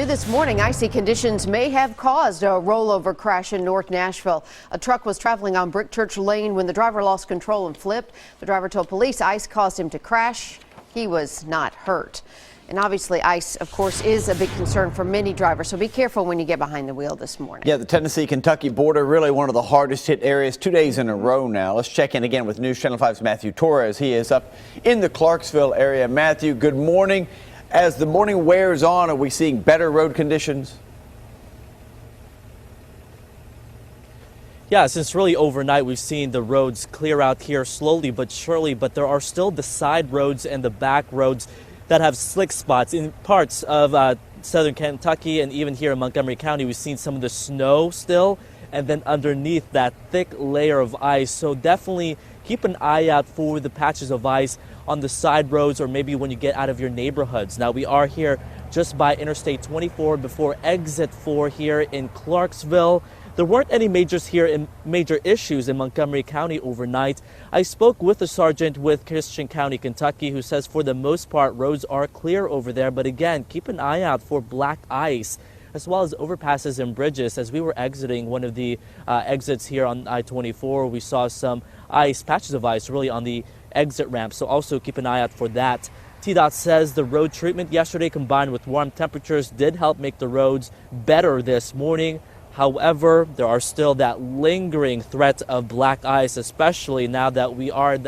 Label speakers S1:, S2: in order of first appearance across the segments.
S1: this morning, icy conditions may have caused a rollover crash in North Nashville. A truck was traveling on Brick Church Lane when the driver lost control and flipped. The driver told police ice caused him to crash. He was not hurt. And obviously, ice, of course, is a big concern for many drivers, so be careful when you get behind the wheel this morning.
S2: Yeah, the Tennessee-Kentucky border, really one of the hardest hit areas 2 days in a row now. Let's check in again with News Channel 5's Matthew Torres. He is up in the Clarksville area. Matthew, good morning. As the morning wears on, are we seeing better road conditions?
S3: Yeah, since really overnight, we've seen the roads clear out here slowly but surely, but there are still the side roads and the back roads that have slick spots. In parts of southern Kentucky and even here in Montgomery County, we've seen some of the snow still, and then underneath that thick layer of ice. So definitely keep an eye out for the patches of ice on the side roads or maybe when you get out of your neighborhoods. Now, we are here just by Interstate 24 before exit 4 here in Clarksville. There weren't any major issues in Montgomery County overnight. I spoke with a sergeant with Christian County, Kentucky, who says for the most part roads are clear over there. But again, keep an eye out for black ice as well as overpasses and bridges. As we were exiting one of the exits here on I-24, we saw some ice, patches of ice really on the exit ramp. So also keep an eye out for that. TDOT says the road treatment yesterday combined with warm temperatures did help make the roads better this morning. However, there are still that lingering threat of black ice, especially now that we are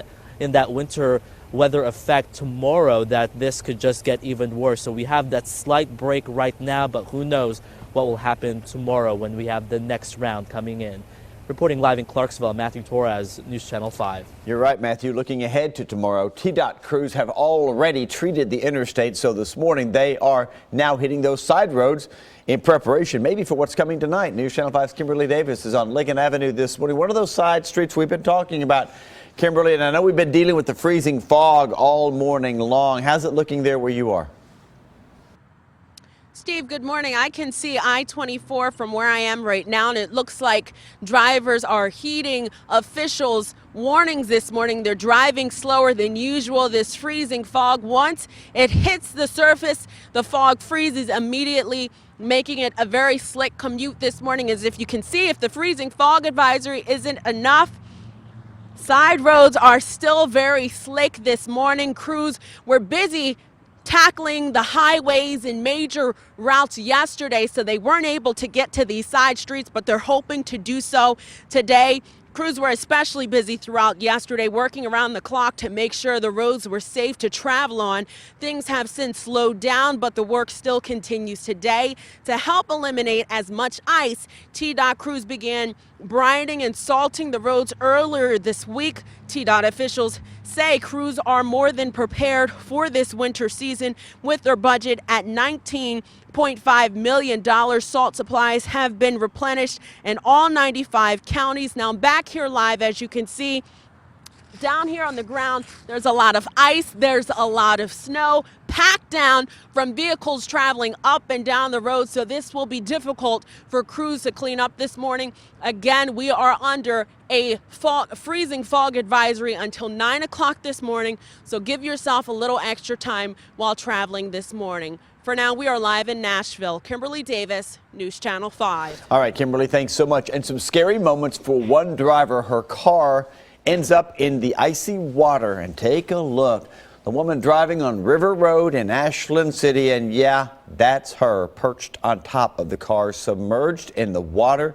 S3: in that winter weather effect tomorrow, that this could just get even worse. So we have that slight break right now, but who knows what will happen tomorrow when we have the next round coming in. Reporting live in Clarksville, Matthew Torres, News Channel 5.
S2: You're right, Matthew. Looking ahead to tomorrow, TDOT crews have already treated the interstate. So this morning, they are now hitting those side roads in preparation, maybe for what's coming tonight. News Channel 5's Kimberly Davis is on Lincoln Avenue this morning. One of those side streets we've been talking about, Kimberly, and I know we've been dealing with the freezing fog all morning long. How's it looking there where you are?
S4: Steve, good morning. I can see I-24 from where I am right now, and it looks like drivers are heeding officials' warnings this morning. They're driving slower than usual. This freezing fog, once it hits the surface, the fog freezes immediately, making it a very slick commute this morning. As if you can see, if the freezing fog advisory isn't enough, side roads are still very slick this morning. Crews were busy tackling the highways and major routes yesterday, so they weren't able to get to these side streets, but they're hoping to do so today. Crews were especially busy throughout yesterday, working around the clock to make sure the roads were safe to travel on. Things have since slowed down, but the work still continues today. To help eliminate as much ice, TDOT crews began brining and salting the roads earlier this week. TDOT officials say crews are more than prepared for this winter season with their budget at $19.5 million. Salt supplies have been replenished in all 95 counties. Now back here live, as you can see, down here on the ground, there's a lot of ice, there's a lot of snow packed down from vehicles traveling up and down the road, so this will be difficult for crews to clean up this morning. Again, we are under a freezing fog advisory until 9 o'clock this morning, so give yourself a little extra time while traveling this morning. For now, we are live in Nashville. Kimberly Davis, News Channel 5.
S2: All right, Kimberly, thanks so much. And some scary moments for one driver. Her car ends up in the icy water, and take a look. The woman driving on River Road in Ashland City, and yeah, that's her, perched on top of the car, submerged in the water.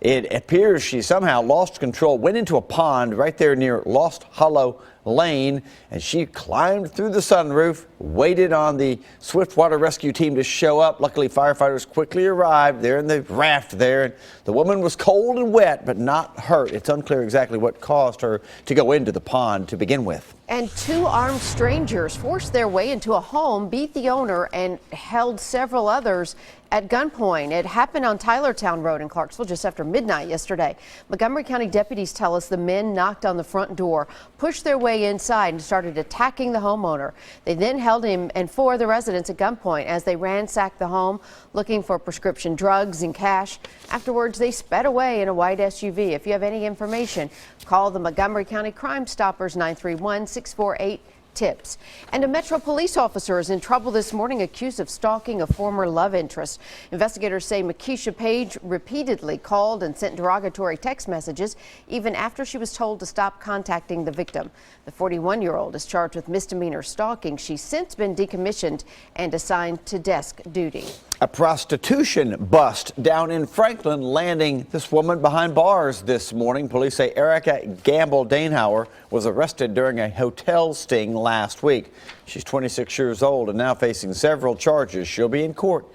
S2: It appears she somehow lost control, went into a pond right there near Lost Hollow Lane, and she climbed through the sunroof, waited on the swift water rescue team to show up. Luckily, firefighters quickly arrived. They're in the raft there, and the woman was cold and wet, but not hurt. It's unclear exactly what caused her to go into the pond to begin with.
S1: And two armed strangers forced their way into a home, beat the owner, and held several others at gunpoint. It happened on Tylertown Road in Clarksville just after midnight yesterday. Montgomery County deputies tell us the men knocked on the front door, pushed their way inside, and started attacking the homeowner. They then held him and four of the residents at gunpoint as they ransacked the home looking for prescription drugs and cash. Afterwards, they sped away in a white SUV. If you have any information, call the Montgomery County Crime Stoppers 931-648 tips. And a Metro police officer is in trouble this morning, accused of stalking a former love interest. Investigators say Makisha Page repeatedly called and sent derogatory text messages even after she was told to stop contacting the victim. The 41-year-old is charged with misdemeanor stalking. She's since been decommissioned and assigned to desk duty.
S2: A prostitution bust down in Franklin landing this woman behind bars this morning. Police say Erica Gamble-Danehauer was arrested during a hotel sting last week. She's 26 years old and now facing several charges. She'll be in court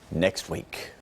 S2: next week.